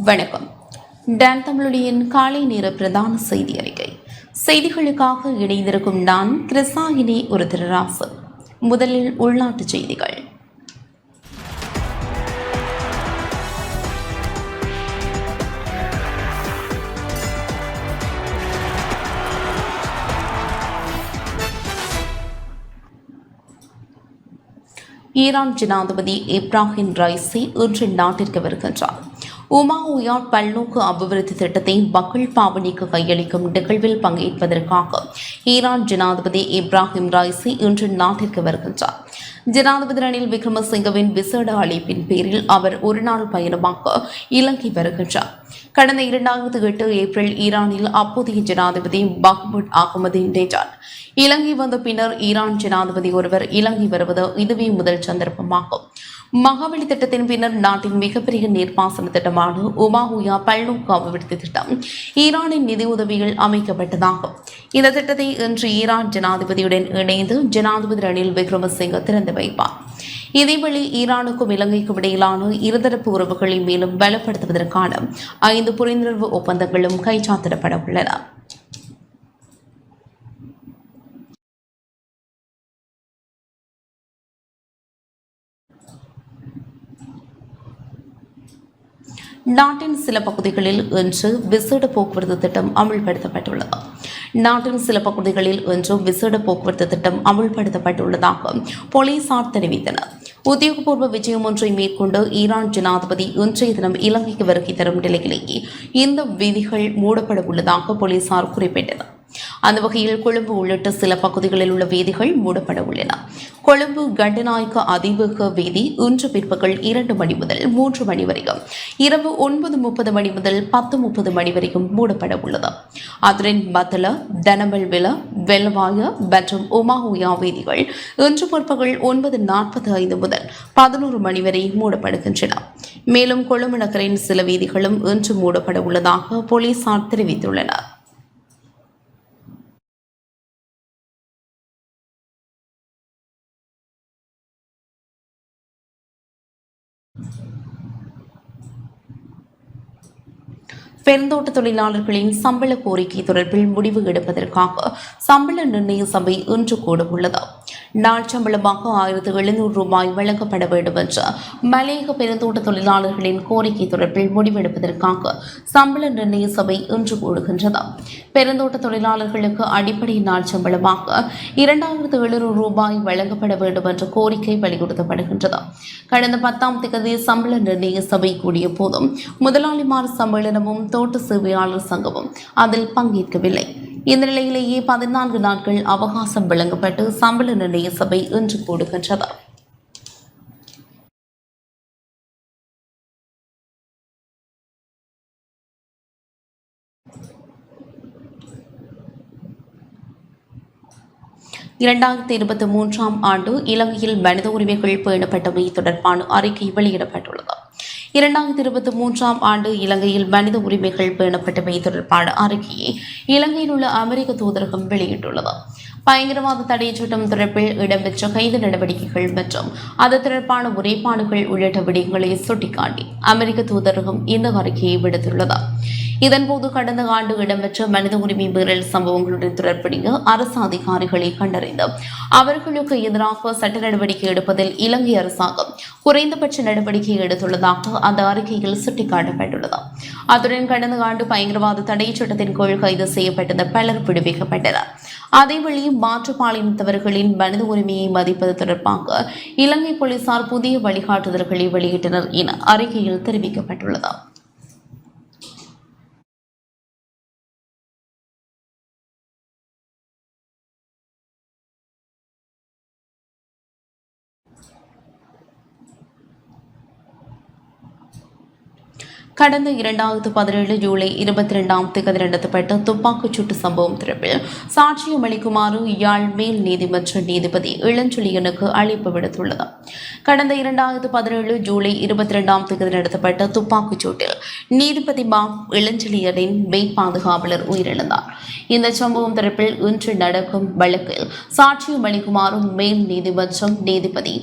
வணக்கம். டான் தமிழொலியின் காலை நேர பிரதான செய்தி அறிக்கை. செய்திகளுக்காக இணைந்திருக்கும் நான் கிருஷ்ணாயினி ஒரு திருராசு. முதலில் உள்நாட்டுச் செய்திகள். ஈரான் ஜனாதிபதி இப்ராஹிம் ரைசி இன்று நாட்டிற்கு வருகின்றார். உமாவுயா பல்நோக்கு அபிவிருத்தி திட்டத்தை மக்கள் பாவனைக்கு கையளிக்கும் நிகழ்வில் பங்கேற்பதற்காக ஈரான் ஜனாதிபதி இப்ராஹிம் ரைசி இன்று நாட்டிற்கு வருகின்றார். ஜனாதிபதி ரணில் விக்ரமசிங்கவின் விசேட அழைப்பின் பேரில் அவர் ஒருநாள் பயணமாக இலங்கை வருகின்றார். கடந்த 2008 ஏப்ரல் ஈரானில் அப்போதைய ஜனாதிபதி மஹ்மூத் அகமது நேஜாத் இலங்கை வந்த பின்னர் ஈரான் ஜனாதிபதி ஒருவர் இலங்கை வருவது இதுவே முதல் சந்தர்ப்பமாகும். மகாவலி திட்டத்தின் பின்னர் நாட்டின் மிகப்பெரிய நீர்ப்பாசன திட்டமான உமாவுயா பல்நோக்கு அபிவிருத்தி திட்டம் ஈரானின் நிதியுதவியில் அமைக்கப்பட்டதாகும். இந்த திட்டத்தை இன்று ஈரான் ஜனாதிபதியுடன் இணைந்து ஜனாதிபதி ரணில் விக்ரமசிங்க திறந்து வைப்பார். இதேவேளை ஈரானுக்கும் இலங்கைக்கும் இடையிலான இருதரப்பு உறவுகளை மேலும் பலப்படுத்துவதற்கான 5 புரிந்துணர்வு ஒப்பந்தங்களும் கைச்சாத்திடப்பட உள்ளன. நாட்டின் சில பகுதிகளில் இன்று விசேட போக்குவரத்து திட்டம் அமுல்படுத்தப்பட்டுள்ளது. போலீசார் தெரிவித்தனர். உத்தியோகபூர்வ விஜயம் ஒன்றை மேற்கொண்டு ஈரான் ஜனாதிபதி இன்றைய தினம் இலங்கைக்கு வருகை தரும் நிலையிலேயே இந்த வீதிகள் மூடப்பட உள்ளதாக போலீசார் குறிப்பிட்டனர். அந்த வகையில் கொழும்பு உள்ளிட்ட சில பகுதிகளில் உள்ள வீதிகள் மூடப்பட உள்ளன. கொழும்பு கண்டநாயக்க அதிவேக வீதி இன்று பிற்பகல் 2 மணி முதல் 3 மணி வரைக்கும், இரவு 9:30 மணி முதல் 10:30 மணி வரைக்கும் மூடப்பட உள்ளது. அதுடன் பத்தல, தனமல்வில, வெள்ளவாய மற்றும் உமாஹுயா வீதிகள் இன்று பிற்பகல் 9:45 முதல் 11 மணி வரை மூடப்படுகின்றன. மேலும் கொழும்பு நகரின் சில வீதிகளும் இன்று மூடப்பட உள்ளதாக போலீசார் தெரிவித்துள்ளனர். பெருந்தோட்ட தொழிலாளர்களின் சம்பள கோரிக்கை தொடர்பில் முடிவு எடுப்பதற்காக சம்பள நிர்ணய சபை இன்று கூடவுள்ளது. நாள் சம்பளமாக ₹1,700 வழங்கப்பட வேண்டும் என்ற மலையக பெருந்தோட்ட தொழிலாளர்களின் கோரிக்கை தொடர்பில் முடிவெடுப்பதற்காக சம்பள நிர்ணய சபை இன்று கூடுகின்றது. பெருந்தோட்ட தொழிலாளர்களுக்கு அடிப்படை நாள் சம்பளமாக ₹2,700 வழங்கப்பட வேண்டும் என்ற கோரிக்கை வலியுறுத்தப்படுகின்றது. கடந்த 10ஆம் தேதி சம்பள நிர்ணய சபை கூடிய போதும் முதலாளிமார் சம்மேளனமும் தோட்ட சேவையாளர் சங்கமும் அதில் பங்கேற்கவில்லை. இந்த நிலையிலேயே 14 நாட்கள் அவகாசம் வழங்கப்பட்டு சம்பள நிர்ணய சபை இன்று கூடுகின்றது. ஆண்டு இலங்கையில் மனித உரிமைகள் பேணப்பட்டமை தொடர்பான அறிக்கை வெளியிடப்பட்டுள்ளது. 2023 ஆண்டு இலங்கையில் மனித உரிமைகள் பேணப்பட்டமை தொடர்பான அறிக்கையை இலங்கையில் உள்ள அமெரிக்க தூதரகம் வெளியிட்டுள்ளது. பயங்கரவாத தடை சட்டம் தொடர்பில் இடம்பெற்ற கைது நடவடிக்கைகள் மற்றும் அது தொடர்பான முறைப்பாடுகள் உள்ளிட்ட விடயங்களை சுட்டிக்காட்டி அமெரிக்க தூதரகம் இந்த அறிக்கையை விடுத்துள்ளது. இதன்போது கடந்த ஆண்டு இடம்பெற்ற மனித உரிமை மீறல் சம்பவங்களுடன் தொடர்புடைய அரசு அதிகாரிகளை கண்டறிந்து அவர்களுக்கு எதிராக சட்ட நடவடிக்கை எடுப்பதில் இலங்கை அரசாங்கம் குறைந்தபட்ச நடவடிக்கை எடுத்துள்ளதாக அந்த அறிக்கையில் சுட்டிக்காட்டப்பட்டுள்ளது. அத்துடன் கடந்த ஆண்டு பயங்கரவாத தடை சட்டத்தின் கீழ் கைது செய்யப்பட்ட பலர் விடுவிக்கப்பட்டனர். அதேவேளை மாற்றுப்பாலினத்தவர்களின் மனித உரிமையை மதிப்பது தொடர்பாக இலங்கை போலீசார் புதிய வழிகாட்டுதல்களை வெளியிட்டனர் என அறிக்கையில் தெரிவிக்கப்பட்டுள்ளது. கடந்த 2017 ஜூலை 22ஆம் தேதி நடத்தப்பட்ட துப்பாக்கிச் சூட்டு சம்பவம் தொடர்பில் சாட்சியம் அளிக்குமாறு யாழ் மேல் நீதிமன்ற நீதிபதி இளஞ்செழியனுக்கு அழைப்பு விடுத்துள்ளது. கடந்த 2017 ஜூலை 22ஆம் தேதி நடத்தப்பட்ட துப்பாக்கிச் சூட்டில் நீதிபதி இளஞ்செழியனின் மெய் பாதுகாவலர் உயிரிழந்தார். இந்த சம்பவம் தொடர்பில் இன்று நடக்கும் வழக்கில் சாட்சியம் அளிக்குமாறு மேல் நீதிமன்றம் நீதிபதி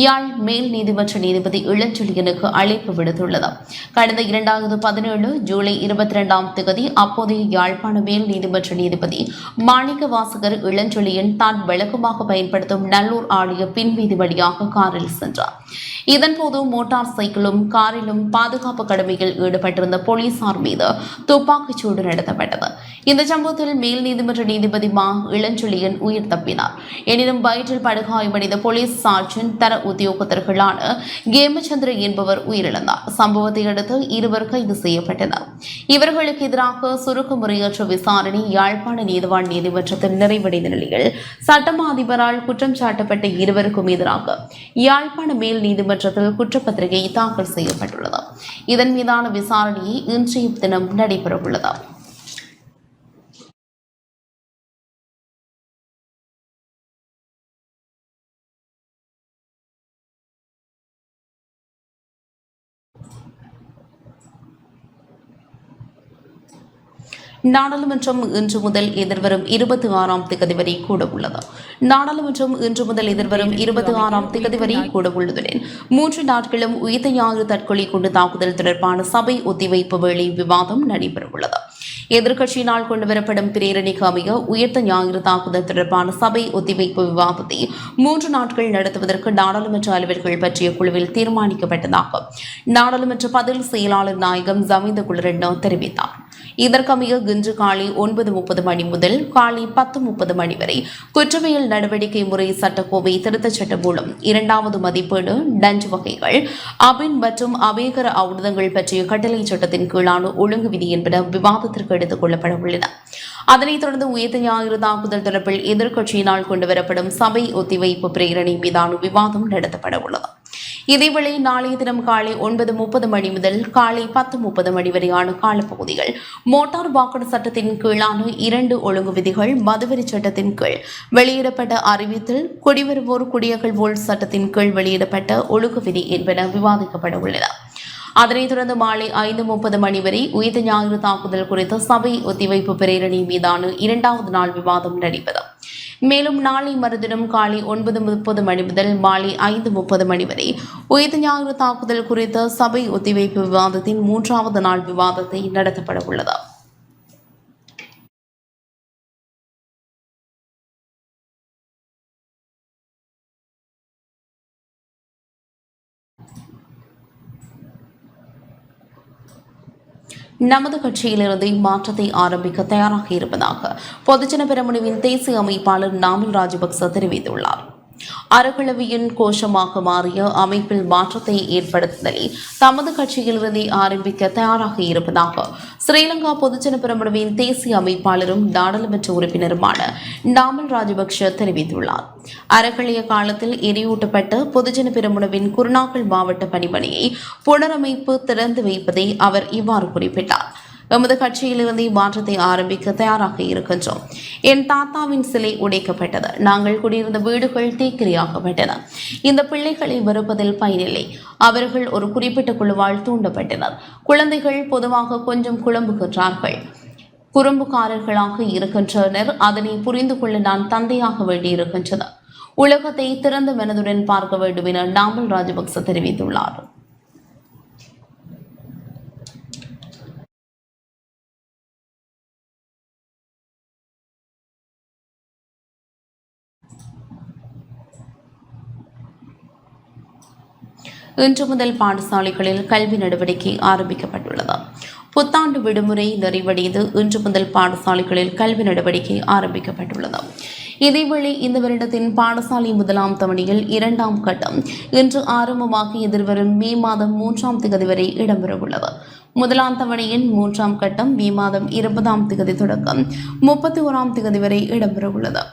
யாழ் மேல் நீதிமன்ற நீதிபதி இளஞ்செழியனுக்கு அழைப்பு விடுத்துள்ளது. கடந்த 2017 ஜூலை 22ஆம் தேதி அப்போதைய யாழ்ப்பாண மேல் நீதிமன்ற நீதிபதி மாணிக்க வாசகர் இளஞ்செழியன் தான் வழக்கமாக பயன்படுத்தும் நல்லூர் ஆடிய பின்வீதி வழியாக காரில் சென்றார். இதன்போது மோட்டார் சைக்கிளும் காரிலும் பாதுகாப்பு கடமையில் ஈடுபட்டிருந்த போலீசார் மீது துப்பாக்கிச் சூடு நடத்தப்பட்டது. இந்த சம்பவத்தில் மேல் நீதிமன்ற நீதிபதி மா இளஞ்செழியன் உயிர் தப்பினார். எனினும் வயிற்றில் படுகாயமடைந்த போலீஸ் சார்ஜென்ட் தர உத்தியோகத்தர்களான கேமச்சந்திர என்பவர் உயிரிழந்தார். சம்பவத்தை அடுத்து இருவர் கைது செய்யப்பட்டனர். இவர்களுக்கு எதிராக சுருக்க முறையற்ற விசாரணை யாழ்ப்பாண நீதிவான் நீதிமன்றத்தில் நிறைவடைந்த நிலையில் சட்டமா அதிபரால் குற்றம் சாட்டப்பட்ட இருவருக்கும் எதிராக யாழ்ப்பாண மேல் நீதிமன்றத்தில் குற்றப்பத்திரிகை தாக்கல் செய்யப்பட்டுள்ளது. இதன் மீதான விசாரணையை இன்றைய தினம் நடைபெறவுள்ளது. நாடாளுமன்றம் இன்று முதல் எதிர்வரும் 26ஆம் தேதி வரை கூடவுள்ளது. நாடாளுமன்றம் இன்று முதல் எதிர்வரும் 26ஆம் தேதி வரை கூடவுள்ளதுடன் 3 நாட்களும் உயிர்த்த ஞாயிறு தற்கொலை குண்டு தாக்குதல் தொடர்பான சபை ஒத்திவைப்பு வேளை விவாதம் நடைபெறவுள்ளது. எதிர்க்கட்சியினால் கொண்டுவரப்படும் பிரேரணைக்கு அமைய உயிர்த்த ஞாயிறு தாக்குதல் தொடர்பான சபை ஒத்திவைப்பு விவாதத்தை 3 நாட்கள் நடத்துவதற்கு நாடாளுமன்ற அலுவல்கள் பற்றிய குழுவில் தீர்மானிக்கப்பட்டதாக நாடாளுமன்ற பதில் செயலாளர் நாயகம் ஜமீந்த குலரட்ன தெரிவித்தார். இதற்கமைய இன்று காலை 9:30 மணி முதல் காலை 10:30 மணி வரை குற்றவியல் நடவடிக்கை முறை சட்டக்கோவை திருத்தச் சட்டம் மூலம் 2வது மதிப்பீடு டஞ்ச் வகைகள் அபின் மற்றும் அபேகர ஆவணங்கள் பற்றிய கட்டளை சட்டத்தின் கீழான ஒழுங்கு விதி என்பன விவாதத்திற்கு எடுத்துக் கொள்ளப்பட உள்ளன. அதனைத் தொடர்ந்து உயிர்த்த ஞாயிறு தாக்குதல் தொடர்பில் எதிர்க்கட்சியினால் கொண்டுவரப்படும் சபை ஒத்திவைப்பு பிரேரணை மீதான விவாதம் நடத்தப்பட உள்ளது. இதேவேளை நாளைய தினம் காலை 9:30 மணி முதல் காலை 10:30 மணி வரையான காலப்பகுதிகள் மோட்டார் வாகன சட்டத்தின் கீழான 2 ஒழுங்கு விதிகள், மதுவெறி சட்டத்தின் கீழ் வெளியிடப்பட்ட அறிவித்தல், குடிவருவோர் குடியகழ்வோர் சட்டத்தின் கீழ் வெளியிடப்பட்ட ஒழுங்கு விதி என்பன விவாதிக்கப்பட உள்ளன. அதனைத் தொடர்ந்து மாலை 5:30 மணி வரை உயிர்த்த ஞாயிறு தாக்குதல் குறித்த சபை ஒத்திவைப்பு பிரேரணை மீதான 2வது நாள் விவாதம் நடைபெறும். மேலும் நாளை மறுதினம் காலை 9:30 மணி முதல் மாலை 5:30 மணி வரை உயிர்த்த ஞாயிறு தாக்குதல் குறித்த சபை ஒத்திவைப்பு விவாதத்தின் 3வது நாள் விவாதத்தை நடத்தப்பட உள்ளது. நமது கட்சியிலிருந்து இம்மாற்றத்தை ஆரம்பிக்க தயாராக இருப்பதாக பொதுஜன பெரமுனவின் தேசிய அமைப்பாளர் நாமல் ராஜபக்ச தெரிவித்துள்ளார். அறக்கலவியின் கோஷமாக மாறிய அமைப்பில் மாற்றத்தை ஏற்படுத்துதலில் தமது கட்சியிலிருந்து ஆரம்பிக்க தயாராக இருப்பதாக ஸ்ரீலங்கா பொதுஜன பெரமுனவின் தேசிய அமைப்பாளரும் நாடாளுமன்ற உறுப்பினருமான நாமல் ராஜபக்ஷ தெரிவித்துள்ளார். அறக்கலைய காலத்தில் எரியூட்டப்பட்ட பொதுஜன பெரமுனவின் குருநாகல் மாவட்ட பணிமனையை புனரமைப்பு திறந்து வைப்பதை அவர் இவ்வாறு குறிப்பிட்டார். எமது கட்சியிலிருந்து மாற்றத்தை ஆரம்பிக்க தயாராக இருக்கின்றோம். என் தாத்தாவின் சிலை உடைக்கப்பட்டது. நாங்கள் குடியிருந்த வீடுகள் தீக்கிரையாக்கப்பட்டன. இந்த பிள்ளைகளை வெறுப்பதில் பயனில்லை. அவர்கள் ஒரு குறிப்பிட்ட குழுவால் தூண்டப்பட்டனர். குழந்தைகள் பொதுவாக கொஞ்சம் குழம்புகின்றார்கள், குறும்புக்காரர்களாக இருக்கின்றனர். அதனை புரிந்து கொள்ள நான் தந்தையாக வேண்டியிருக்கின்றன. உலகத்தை திறந்த மனதுடன் பார்க்க வேண்டும் என நாமல் ராஜபக்ச தெரிவித்துள்ளார். இன்று முதல் பாடசாலைகளில் கல்வி நடவடிக்கை ஆரம்பிக்கப்பட்டுள்ளது. புத்தாண்டு விடுமுறை நிறைவடைந்து இன்று முதல் பாடசாலைகளில் கல்வி நடவடிக்கை ஆரம்பிக்கப்பட்டுள்ளது. இதேவேளை இந்த வருடத்தின் பாடசாலை 1ஆம் தவணையில் 2ஆம் கட்டம் இன்று ஆரம்பமாகி எதிர்வரும் மே மாதம் 3ஆம் தேதி வரை இடம்பெறவுள்ளது. 1ஆம் தவணையின் 3ஆம் கட்டம் மே மாதம் 20ஆம் தேதி தொடக்கம் 31ஆம் தேதி வரை இடம்பெறவுள்ளது.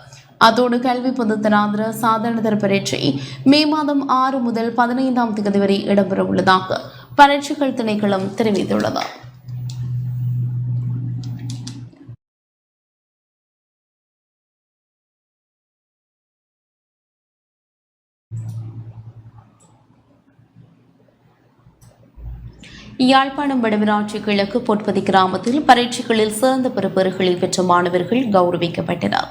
அதோடு கல்வி பொதுத்தராதர சாதாரணதர பரீட்சை மே மாதம் 6 முதல் 15ஆம் தேதி வரை இடம்பெறவுள்ளதாக பரீட்சைகள் திணைக்களம் தெரிவித்துள்ளது. யாழ்ப்பாணம் வடமராட்சி கிழக்கு பொற்பதி கிராமத்தில் பரீட்சைகளில் சிறந்த பெறுபேறுகளை பெற்ற மாணவர்கள் கௌரவிக்கப்பட்டனர்.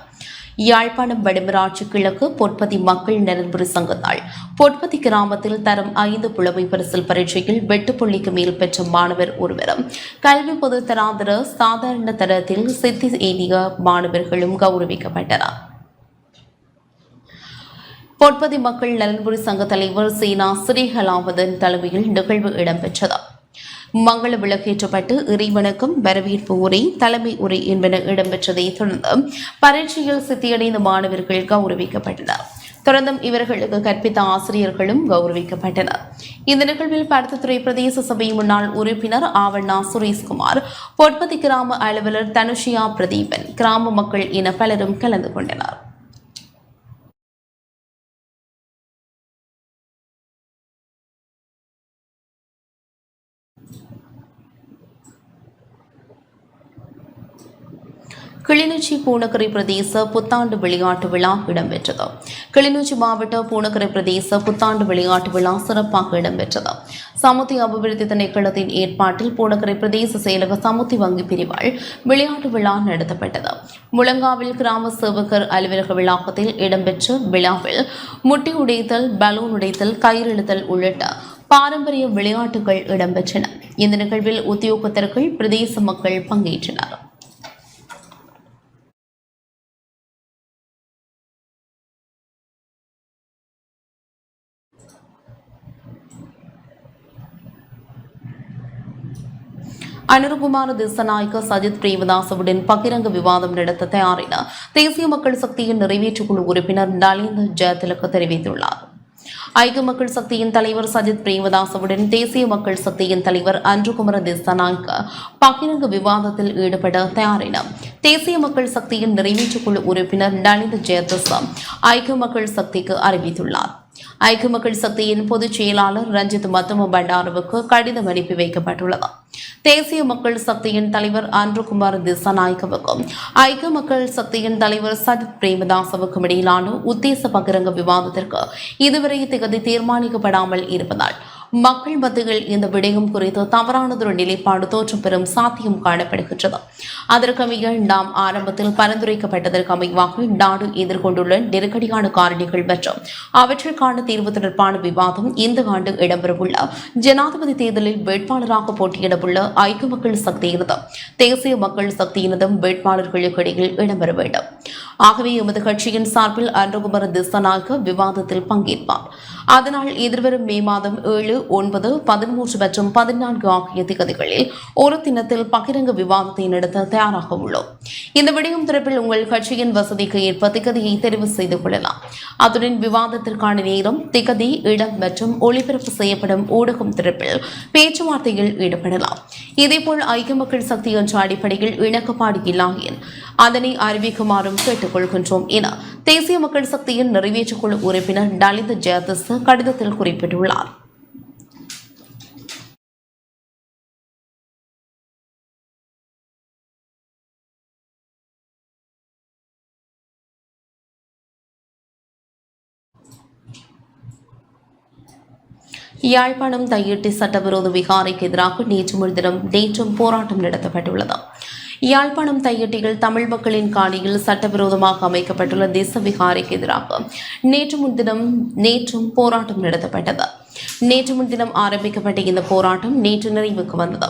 யாழ்ப்பாணம் வடமராட்சி கிழக்கு பொற்பதி மக்கள் நலன்புரி சங்கத்தால் பொற்பதி கிராமத்தில் தரம் 5 புலமை பரிசில் பரீட்சையில் வெட்டுப்புள்ளிக்கு மேல் பெற்ற மாணவர் ஒருவரும் கல்வி பொது தராதர சாதாரண தரத்தில் சித்தி எய்திய மாணவர்களும் கௌரவிக்கப்பட்டனர். பொற்பதி மக்கள் நலன்புரி சங்க தலைவர் சீனா ஸ்ரீகலாவதன் தலைமையில் நிகழ்வு இடம்பெற்றது. மங்கள விளக்கேற்றப்பட்டு இறைவணக்கம், வரவேற்பு உரை, தலைமை உரை என்பன இடம்பெற்றதை தொடர்ந்து பரீட்சையில் சித்தியடைந்த மாணவர்கள் கௌரவிக்கப்பட்டனர். தொடர்ந்தும் இவர்களுக்கு கற்பித்த ஆசிரியர்களும் கௌரவிக்கப்பட்டனர். இந்த நிகழ்வில் பருத்தித்துறை பிரதேச சபை முன்னாள் உறுப்பினர் ஆவண்ணா சுரேஷ்குமார், பொற்பதி கிராம அலுவலர் தனுஷியா பிரதீபன், கிராம மக்கள் என பலரும் கலந்து கொண்டனர். கிளிநொச்சி பூனகரை பிரதேச புத்தாண்டு விளையாட்டு விழா இடம்பெற்றது. கிளிநொச்சி மாவட்ட பூனகரை பிரதேச புத்தாண்டு விளையாட்டு விழா சிறப்பாக இடம்பெற்றது. சமுத்தி அபிவிருத்தி திணைக்களத்தின் ஏற்பாட்டில் பூனகரை பிரதேச செயலக சமுத்தி வங்கி பிரிவால் விளையாட்டு விழா நடத்தப்பட்டது. முழங்காவில் கிராம சேவகர் அலுவலக வளாகத்தில் இடம்பெற்ற விழாவில் முட்டி உடைத்தல், பலூன் உடைத்தல், கயிறிழுத்தல் உள்ளிட்ட பாரம்பரிய விளையாட்டுகள் இடம்பெற்றன. இந்த நிகழ்வில் உத்தியோகத்தர்கள், பிரதேச மக்கள் பங்கேற்றனர். அனுருகுமார திசநாயக்க சஜித் பிரேமதாசவுடன் பகிரங்க விவாதம் நடத்த தயாரென தேசிய மக்கள் சக்தியின் நிறைவேற்றுக்குழு உறுப்பினர் நலிந்த ஜெயதிலக தெரிவித்துள்ளார். ஐக்கிய மக்கள் சக்தியின் தலைவர் சஜித் பிரேமதாசவுடன் தேசிய மக்கள் சக்தியின் தலைவர் அன்றுகுமார திசநாயக்க பகிரங்க விவாதத்தில் ஈடுபட தயாரென தேசிய மக்கள் சக்தியின் நிறைவேற்றுக்குழு உறுப்பினர் நலிந்த ஜெயதிலக ஐக்கிய மக்கள் சக்திக்கு அறிவித்துள்ளார். ஐக்கிய மக்கள் சக்தியின் பொதுச் செயலாளர் ரஞ்சித் மத்தும பண்டாரவுக்கு கடிதம் அனுப்பி வைக்கப்பட்டுள்ளது. தேசிய மக்கள் சக்தியின் தலைவர் அன்றுகுமார் திசாநாயக்கவுக்கும் ஐக்கிய மக்கள் சக்தியின் தலைவர் சஜித் பிரேமதாசவுக்கும் இடையிலான உத்தேச பகிரங்க விவாதத்திற்கு இதுவரை திகதி தீர்மானிக்கப்படாமல் இருப்பதால் மக்கள் மத்தியில் இந்த விடயம் குறித்து தவறானதொரு நிலைப்பாடு தோற்றம் பெறும் சாத்தியம் காணப்படுகின்றது. அதற்கமைய நாம் ஆரம்பத்தில் பரிந்துரைக்கப்பட்டதற்கு அமைவாக நாடு எதிர்கொண்டுள்ள நெருக்கடியான காரணிகள் மற்றும் அவற்றிற்கான தீர்வு தொடர்பான விவாதம் இந்த ஆண்டு இடம்பெறவுள்ள ஜனாதிபதி தேர்தலில் வேட்பாளராக போட்டியிடவுள்ள ஐக்கிய மக்கள் சக்தியினதும் தேசிய மக்கள் சக்தியினதும் வேட்பாளர்களுக்கு இடையில் இடம்பெற வேண்டும். ஆகவே எமது கட்சியின் சார்பில் அன்றுகுமார திசாநாயக்க விவாதத்தில் பங்கேற்பார். அதனால் எதிர்வரும் மே மாதம் 7, 9, 13 மற்றும் 14 ஆகிய திகதிகளில் ஒரு தினத்தில் பகிரங்க விவாதத்தை நடத்த தயாராக உள்ளோம். இந்த விடயம் தொடர்பில் உங்கள் கட்சியின் வசதிக்கு ஏற்ப திகதியை தெரிவு செய்து கொள்ளலாம். அத்துடன் விவாதத்திற்கான நேரம், திகதி, இடம் மற்றும் ஒளிபரப்பு செய்யப்படும் ஊடகம் தொடர்பில் பேச்சுவார்த்தையில் ஈடுபடலாம். இதேபோல் ஐக்கிய மக்கள் சக்தி என்ற அடிப்படையில் இணக்கப்பாடு இல்லாயின் அதனை அறிவிக்குமாறும் கேட்டுக் கொள்கின்றோம் என தேசிய மக்கள் சக்தியின் நிறைவேற்றுக்குழு உறுப்பினர் நலிந்த ஜெயதிலக கடிதத்தில் குறிப்பிட்டுள்ளார். யாழ்ப்பாணம் தையிட்டி சட்டவிரோத விகாரைக்கு எதிராக நேற்றும் போராட்டம் நடத்தப்பட்டுள்ளது. யாழ்ப்பாணம் தையிட்டியில் தமிழ் மக்களின் காணியில் சட்டவிரோதமாக அமைக்கப்பட்டுள்ள தேச விகாரைக்கு எதிராக நேற்றும் போராட்டம் நடத்தப்பட்டது. நேற்று முன்தினம் ஆரம்பிக்கப்பட்ட இந்த போராட்டம் நேற்று நிறைவுக்கு வந்தது.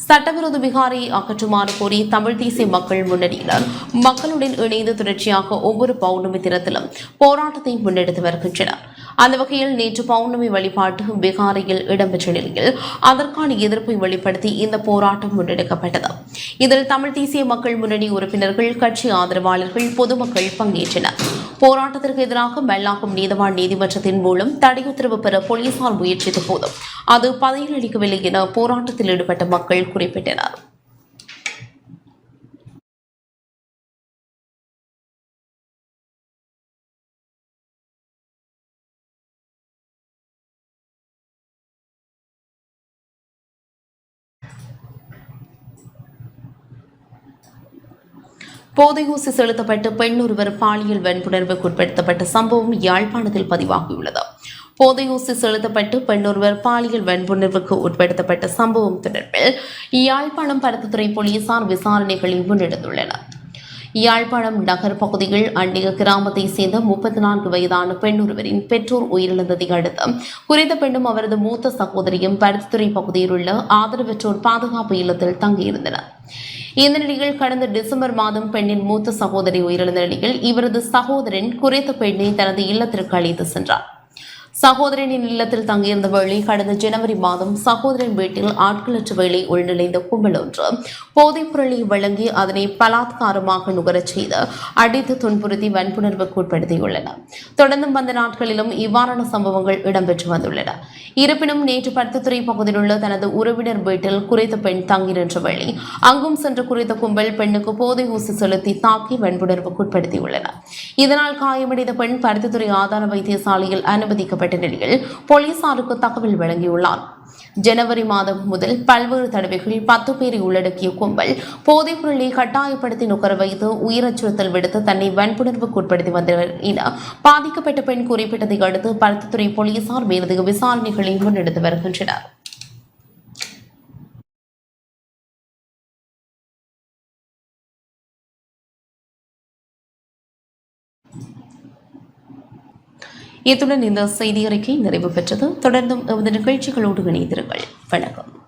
சட்டவிரோத விகாரை அகற்றுமாறு கோரி தமிழ் தேசிய மக்கள் முன்னணியினர் மக்களுடன் இணைந்து தொடர்ச்சியாக ஒவ்வொரு பௌர்ணமி தினத்திலும் போராட்டத்தை முன்னெடுத்து வருகின்றனர். அந்த வகையில் நேற்று பௌர்ணமி வழிபாட்டு விகாரையில் இடம்பெற்ற நிலையில் அதற்கான எதிர்ப்பை வெளிப்படுத்தி இந்த போராட்டம் முன்னெடுக்கப்பட்டது. இதில் தமிழ் தேசிய மக்கள் முன்னணி உறுப்பினர்கள், கட்சி ஆதரவாளர்கள், பொதுமக்கள் பங்கேற்றனர். போராட்டத்திற்கு எதிராக மல்லாகம் நீதவான் நீதிமன்றத்தின் மூலம் தடையுத்தரவு பெற போலீசார் முயற்சித்த போதும் அது பதிலளிக்கவில்லை என போராட்டத்தில் ஈடுபட்ட மக்கள் குறிப்பிட்டனர். போதையூசி செலுத்தப்பட்டு பெண் ஒருவர் பாலியல் வன்புணர்வுக்கு உட்படுத்தப்பட்ட சம்பவம் யாழ்ப்பாணத்தில் பதிவாகியுள்ளது. போதையூசி செலுத்தப்பட்டு பெண் ஒருவர் பாலியல் வன்புணர்வுக்கு உட்படுத்தப்பட்ட சம்பவம் தொடர்பில் யாழ்ப்பாணம் பருத்தித்துறை போலீசார் விசாரணைகளை முன்னெடுத்துள்ளனர். யாழ்ப்பாணம் நகர் பகுதியில் அண்டிக கிராமத்தை சேர்ந்த 34 வயதான பெண் ஒருவரின் பெற்றோர் உயிரிழந்ததை அடுத்து குறித்த பெண்ணும் அவரது மூத்த சகோதரியும் பருத்தித்துறை பகுதியில் உள்ள ஆதரவற்றோர் பாதுகாப்பு இல்லத்தில் தங்கியிருந்தனர். இந்த நிலையில் கடந்த டிசம்பர் மாதம் பெண்ணின் மூத்த சகோதரி உயிரிழந்த நிலையில் இவரது சகோதரன் குறித்த பெண்ணை தனது இல்லத்திற்கு அழைத்து சென்றார். சகோதரனின் இல்லத்தில் தங்கியிருந்த வேளை கடந்த ஜனவரி மாதம் சகோதரன் வீட்டில் ஆட்களற்ற வேளை உள்நுழைந்த கும்பல் ஒன்று போதைப் பொருளை வழங்கி அதனை பலாத்காரமாக நுகரச் செய்து அடித்து துன்புறுத்தி வன்புணர்வுக்கு உட்படுத்தியுள்ளனர். தொடர்ந்தும் வந்த நாட்களிலும் இவ்வாறான சம்பவங்கள் இடம்பெற்று வந்துள்ளன. இருப்பினும் நேற்று பருத்தித்துறை பகுதியில் உள்ள தனது உறவினர் வீட்டில் குறித்த பெண் தங்கி நின்ற வேளை அங்கும் சென்ற குறித்த கும்பல் பெண்ணுக்கு போதை ஊசி செலுத்தி தாக்கி வன்புணர்வுக்கு உட்படுத்தியுள்ளனர். இதனால் காயமடைந்த பெண் பருத்தித்துறை ஆதார வைத்தியசாலையில் அனுமதிக்கப்பட்ட நிலையில் போலீசாருக்கு தகவல் வழங்கியுள்ளார். ஜனவரி மாதம் முதல் பல்வேறு தடவைகள் 10 பேரை உள்ளடக்கிய கும்பல் போதைப் பொருளை கட்டாயப்படுத்தி நுகர வைத்து உயிரச்சுறுத்தல் விடுத்து தன்னை வன்புணர்வுக்கு உட்படுத்தி வந்தனர் என பாதிக்கப்பட்ட பெண் குறிப்பிட்டதை அடுத்து பருத்தித்துறை போலீசார் மேலதிக விசாரணைகளை முன்னெடுத்து வருகின்றனர். இத்துடன் இந்த செய்தி அறிக்கை நிறைவு பெற்றது. தொடர்ந்தும் எமது நிகழ்ச்சிகளோடு இணைந்திருங்கள். வணக்கம்.